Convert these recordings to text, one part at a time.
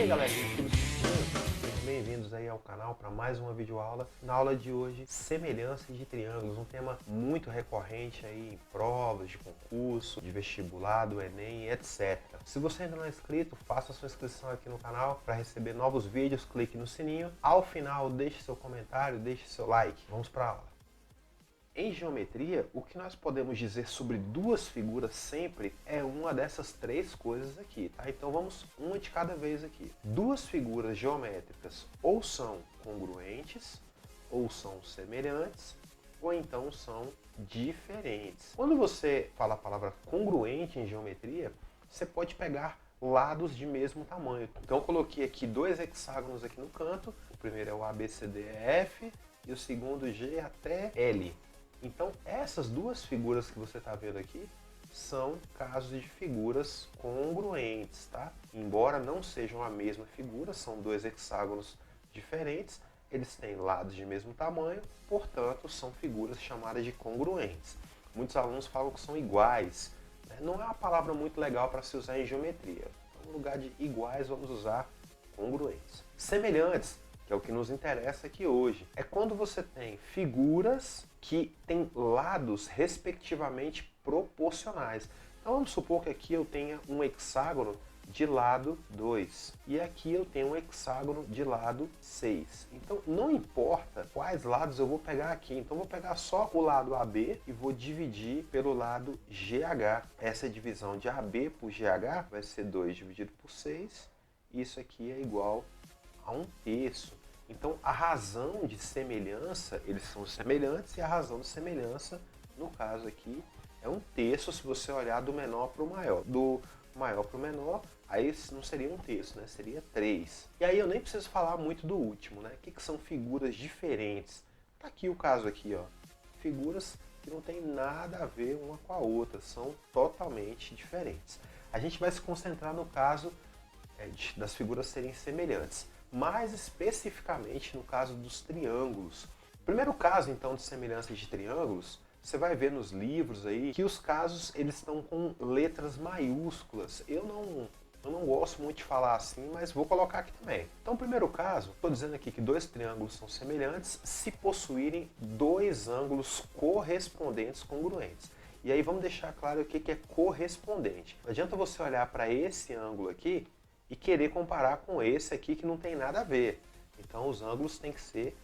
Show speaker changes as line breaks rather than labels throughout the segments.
aí galerinha, tudo certinho? Sejam bem-vindos aí ao canal para mais uma videoaula. Na aula de hoje, semelhanças de triângulos, um tema muito recorrente aí em provas de concurso, de vestibular, do Enem, etc. Se você ainda não é inscrito, faça sua inscrição aqui no canal para receber novos vídeos, clique no sininho. Ao final, deixe seu comentário, deixe seu like. Vamos para a aula. Em geometria, o que nós podemos dizer sobre duas figuras sempre é uma dessas três coisas aqui, tá? Então vamos uma de cada vez aqui. Duas figuras geométricas ou são congruentes, ou são semelhantes, ou então são diferentes. Quando você fala a palavra congruente em geometria, você pode pegar lados de mesmo tamanho. Então eu coloquei aqui dois hexágonos aqui no canto. O primeiro é o ABCDEF e o segundo G até L. Então, essas duas figuras que você está vendo aqui são casos de figuras congruentes, tá? Embora não sejam a mesma figura, são dois hexágonos diferentes, eles têm lados de mesmo tamanho, portanto, são figuras chamadas de congruentes. Muitos alunos falam que são iguais, né? Não é uma palavra muito legal para se usar em geometria. Então, no lugar de iguais, vamos usar congruentes. Semelhantes, que é o que nos interessa aqui hoje, é quando você tem figuras que têm lados respectivamente proporcionais. Então vamos supor que aqui eu tenha um hexágono de lado 2 e aqui eu tenho um hexágono de lado 6. Então não importa quais lados eu vou pegar aqui, então eu vou pegar só o lado AB e vou dividir pelo lado GH. Essa divisão de AB por GH vai ser 2 dividido por 6, isso aqui é igual a 1/3. Então, a razão de semelhança, eles são semelhantes, e a razão de semelhança, no caso aqui, é 1/3 se você olhar do menor para o maior. Do maior para o menor, aí não seria 1/3, né? Seria 3. E aí eu nem preciso falar muito do último, né? O que são figuras diferentes? Tá aqui o caso aqui, ó. Figuras que não tem nada a ver uma com a outra, são totalmente diferentes. A gente vai se concentrar no caso das figuras serem semelhantes. Mais especificamente no caso dos triângulos. O primeiro caso, então, de semelhança de triângulos, você vai ver nos livros aí que os casos eles estão com letras maiúsculas. Eu não gosto muito de falar assim, mas vou colocar aqui também. Então, o primeiro caso, estou dizendo aqui que dois triângulos são semelhantes se possuírem dois ângulos correspondentes congruentes. E aí vamos deixar claro o que é correspondente. Não adianta você olhar para esse ângulo aqui e querer comparar com esse aqui que não tem nada a ver. Então os ângulos têm que ser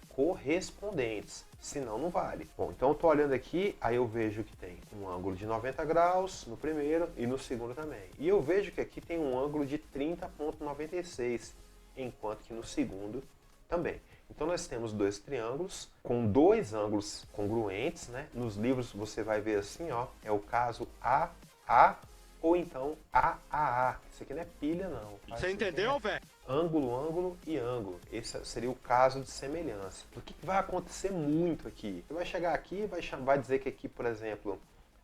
correspondentes, senão não vale. Bom, então eu estou olhando aqui, aí eu vejo que tem um ângulo de 90 graus no primeiro e no segundo também. E eu vejo que aqui tem um ângulo de 30,96, enquanto que no segundo também. Então nós temos dois triângulos com dois ângulos congruentes, né? Nos livros você vai ver assim, ó, é o caso AA, ou então AAA. Isso aqui não é pilha, não. Tá?
Você entendeu, velho?
Ângulo, ângulo e ângulo. Esse seria o caso de semelhança. O que vai acontecer muito aqui? Você vai chegar aqui e vai dizer que aqui, por exemplo,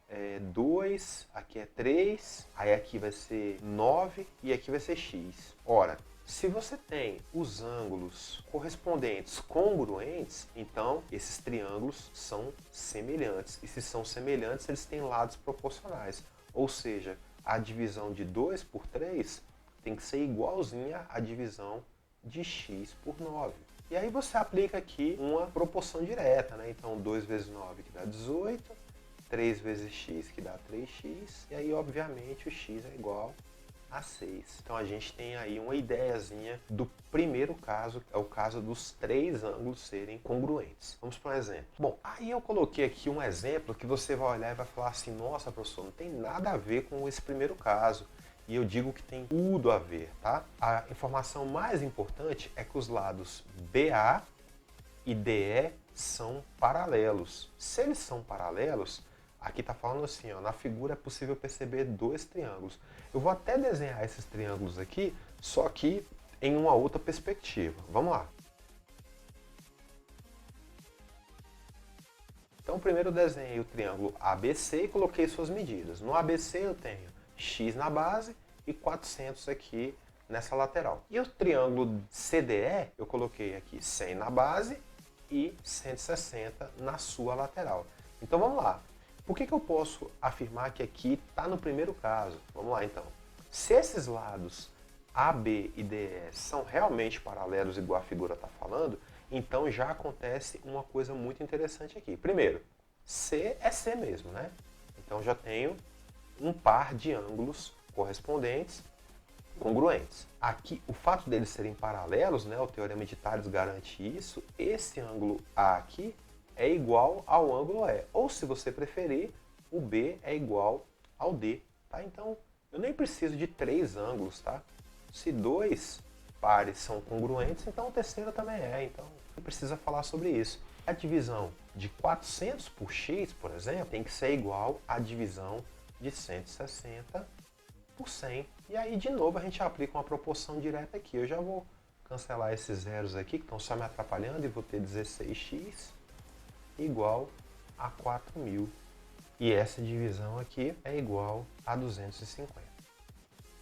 é 2, aqui é 3, aí aqui vai ser 9 e aqui vai ser x. Ora, se você tem os ângulos correspondentes congruentes, então esses triângulos são semelhantes. E se são semelhantes, eles têm lados proporcionais. Ou seja, a divisão de 2 por 3 tem que ser igualzinha à divisão de x por 9. E aí você aplica aqui uma proporção direta, né? Então 2 vezes 9 que dá 18, 3 vezes x que dá 3x, e aí obviamente o x é igual a 6. Então a gente tem aí uma ideiazinha do primeiro caso, que é o caso dos três ângulos serem congruentes. Vamos para um exemplo. Bom, aí eu coloquei aqui um exemplo que você vai olhar e vai falar assim, nossa professor, não tem nada a ver com esse primeiro caso. E eu digo que tem tudo a ver, tá? A informação mais importante é que os lados BA e DE são paralelos. Se eles são paralelos, aqui está falando assim, ó, na figura é possível perceber dois triângulos. Eu vou até desenhar esses triângulos aqui, só que em uma outra perspectiva. Vamos lá. Então primeiro eu desenhei o triângulo ABC e coloquei suas medidas. No ABC eu tenho x na base e 400 aqui nessa lateral. E o triângulo CDE eu coloquei aqui 100 na base e 160 na sua lateral. Então vamos lá. Por que eu posso afirmar que aqui está no primeiro caso? Vamos lá então. Se esses lados AB e DE são realmente paralelos igual a figura está falando, então já acontece uma coisa muito interessante aqui. Primeiro, C é C mesmo, né? Então já tenho um par de ângulos correspondentes congruentes. Aqui, o fato deles serem paralelos, né, o teorema de Tales garante isso, esse ângulo A aqui é igual ao ângulo E. Ou, se você preferir, o B é igual ao D. Tá? Então, eu nem preciso de 3 ângulos. Tá? Se 2 pares são congruentes, então o terceiro também é. Então, não precisa falar sobre isso. A divisão de 400 por x, por exemplo, tem que ser igual à divisão de 160 por 100. E aí, de novo, a gente aplica uma proporção direta aqui. Eu já vou cancelar esses zeros aqui, que estão só me atrapalhando, e vou ter 16x igual a 4.000. E essa divisão aqui é igual a 250.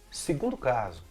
Segundo caso,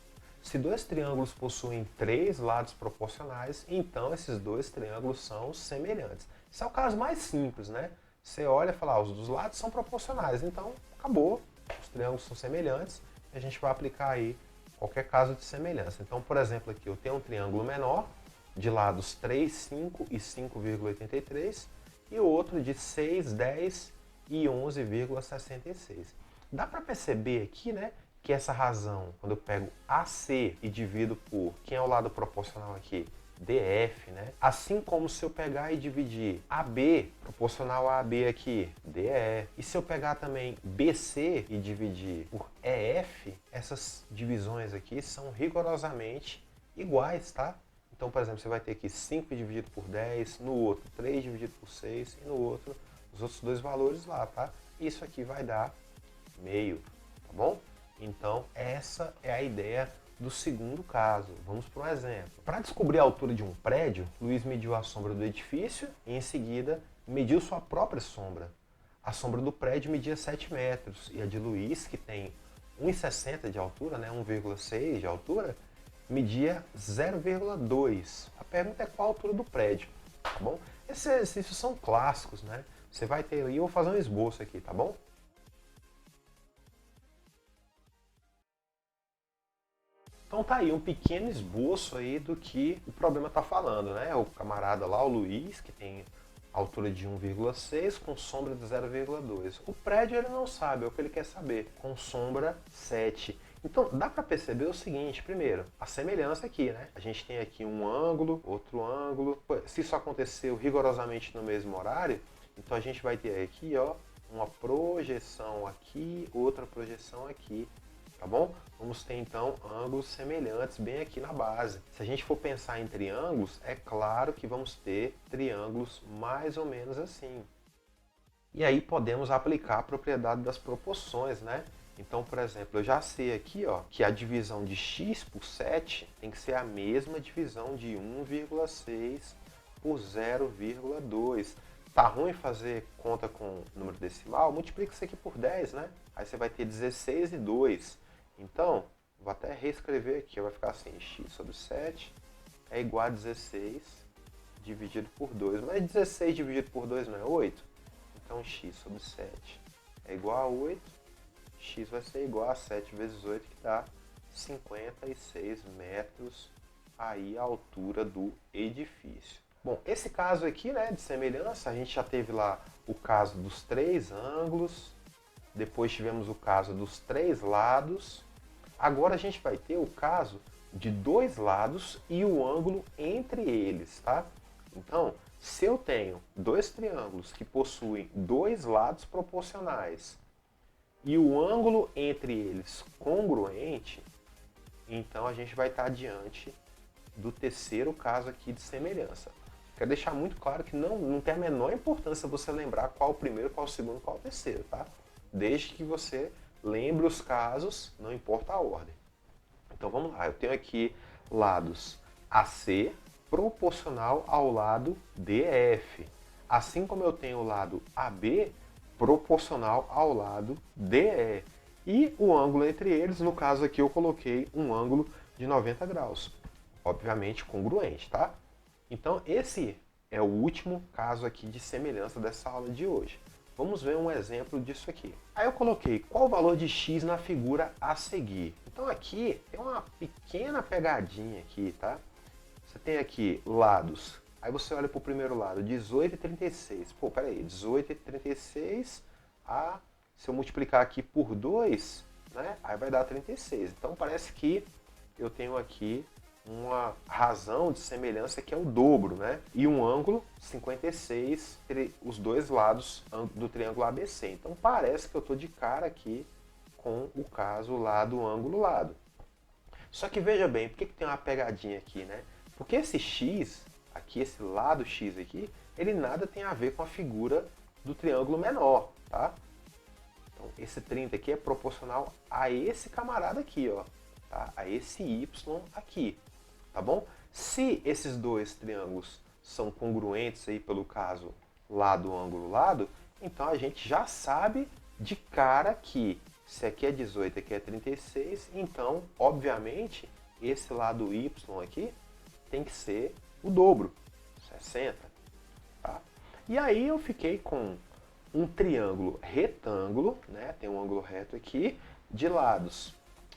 se dois triângulos possuem 3 lados proporcionais, então esses dois triângulos são semelhantes. Esse é o caso mais simples, né? Você olha e fala, os dos lados são proporcionais, então acabou, os triângulos são semelhantes, e a gente vai aplicar aí qualquer caso de semelhança. Então, por exemplo, aqui eu tenho um triângulo menor, de lados 3, 5 e 5,83, e outro de 6, 10 e 11,66. Dá para perceber aqui, né, que essa razão, quando eu pego AC e divido por, quem é o lado proporcional aqui? DF, né? Assim como se eu pegar e dividir AB, proporcional a AB aqui, DE. E se eu pegar também BC e dividir por EF, essas divisões aqui são rigorosamente iguais, tá? Então, por exemplo, você vai ter aqui 5 dividido por 10, no outro 3 dividido por 6 e no outro os outros dois valores lá, tá? Isso aqui vai dar meio, tá bom? Então, essa é a ideia do segundo caso. Vamos para um exemplo. Para descobrir a altura de um prédio, Luiz mediu a sombra do edifício e, em seguida, mediu sua própria sombra. A sombra do prédio media 7 metros e a de Luiz, que tem 1,60 de altura, né, 1,6 de altura, media 0,2. A pergunta é qual a altura do prédio, tá bom? Esses exercícios são clássicos, né? Você vai ter aí, eu vou fazer um esboço aqui, tá bom? Então tá aí um pequeno esboço aí do que o problema está falando, né? O camarada lá, o Luiz, que tem altura de 1,6 com sombra de 0,2. O prédio ele não sabe, é o que ele quer saber, com sombra 7. Então dá para perceber o seguinte, primeiro, a semelhança aqui, né? A gente tem aqui um ângulo, outro ângulo. Se isso aconteceu rigorosamente no mesmo horário, então a gente vai ter aqui, ó, uma projeção aqui, outra projeção aqui. Tá bom? Vamos ter então ângulos semelhantes bem aqui na base. Se a gente for pensar em triângulos, é claro que vamos ter triângulos mais ou menos assim. E aí podemos aplicar a propriedade das proporções, né? Então, por exemplo, eu já sei aqui, ó, que a divisão de x por 7 tem que ser a mesma divisão de 1,6 por 0,2. Tá ruim fazer conta com número decimal? Multiplica isso aqui por 10, né? Aí você vai ter 16 e 2. Então, vou até reescrever aqui, vai ficar assim, x sobre 7 é igual a 16 dividido por 2. Mas 16 dividido por 2 não é 8? Então, x sobre 7 é igual a 8, x vai ser igual a 7 vezes 8, que dá 56 metros aí a altura do edifício. Bom, esse caso aqui, né, de semelhança, a gente já teve lá o caso dos 3 ângulos, depois tivemos o caso dos 3 lados. Agora a gente vai ter o caso de 2 lados e o ângulo entre eles, tá? Então, se eu tenho 2 triângulos que possuem 2 lados proporcionais e o ângulo entre eles congruente, então a gente vai estar diante do terceiro caso aqui de semelhança. Quero deixar muito claro que não tem a menor importância você lembrar qual o primeiro, qual o segundo, qual o terceiro, tá? Desde que você lembre os casos, não importa a ordem. Então vamos lá, eu tenho aqui lados AC proporcional ao lado DF, assim como eu tenho o lado AB proporcional ao lado DE. E o ângulo entre eles, no caso aqui eu coloquei um ângulo de 90 graus, obviamente congruente, tá? Então esse é o último caso aqui de semelhança dessa aula de hoje. Vamos ver um exemplo disso aqui. Aí eu coloquei qual o valor de x na figura a seguir. Então aqui tem uma pequena pegadinha aqui, tá? Você tem aqui lados. Aí você olha para o primeiro lado, 18 e 36. Pô, peraí, 18 e 36, se eu multiplicar aqui por 2, né, aí vai dar 36. Então parece que eu tenho aqui uma razão de semelhança que é o dobro, né? E um ângulo 56 entre os dois lados do triângulo ABC. Então parece que eu estou de cara aqui com o caso lado, ângulo, lado. Só que veja bem, por que tem uma pegadinha aqui, né? Porque esse x, aqui, esse lado x aqui, ele nada tem a ver com a figura do triângulo menor, tá? Então esse 30 aqui é proporcional a esse camarada aqui, ó, tá? A esse y aqui. Tá bom? Se esses dois triângulos são congruentes aí pelo caso lado, ângulo, lado, então a gente já sabe de cara que se aqui é 18 e aqui é 36, então, obviamente, esse lado y aqui tem que ser o dobro, 60. Tá? E aí eu fiquei com um triângulo retângulo, né? Tem um ângulo reto aqui, de lados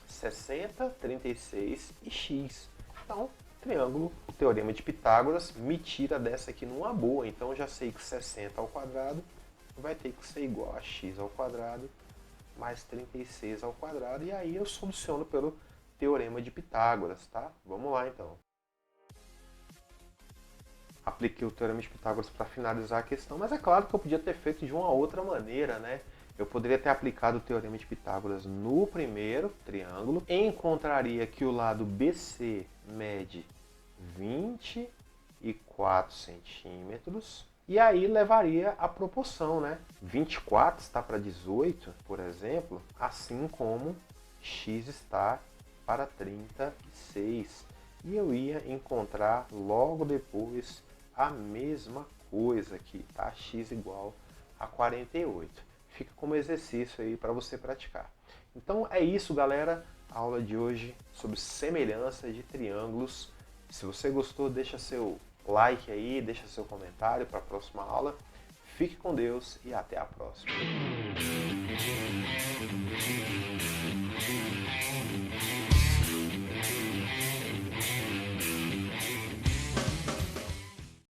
60, 36 e x. Então, triângulo, o teorema de Pitágoras me tira dessa aqui numa boa. Então, eu já sei que 60 ao quadrado vai ter que ser igual a x ao quadrado mais 36 ao quadrado. E aí eu soluciono pelo teorema de Pitágoras, tá? Vamos lá, então. Apliquei o teorema de Pitágoras para finalizar a questão, mas é claro que eu podia ter feito de uma outra maneira, né? Eu poderia ter aplicado o teorema de Pitágoras no primeiro triângulo, encontraria que o lado BC mede 24 centímetros, e aí levaria a proporção, né? 24 está para 18, por exemplo, assim como x está para 36. E eu ia encontrar logo depois a mesma coisa aqui, tá? X igual a 48. Fica como exercício aí para você praticar. Então é isso, galera. A aula de hoje sobre semelhança de triângulos. Se você gostou, deixa seu like aí, deixa seu comentário para a próxima aula. Fique com Deus e até a próxima.